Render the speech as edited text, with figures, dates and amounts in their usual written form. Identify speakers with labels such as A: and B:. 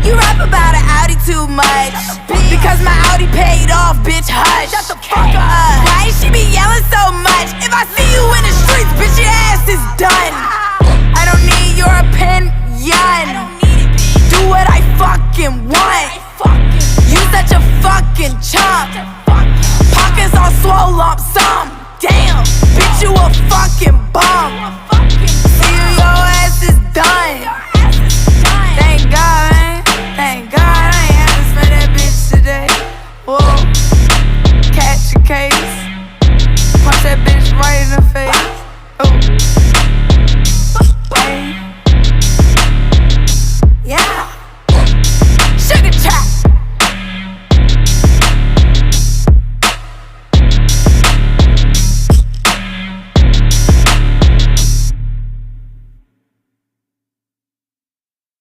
A: You rap about an Audi too much, because my Audi paid off, bitch, hush.
B: Shut the fuck up.
A: Why she be yelling so much? If I see you in the streets, bitch, your ass is done. I don't need your opinion.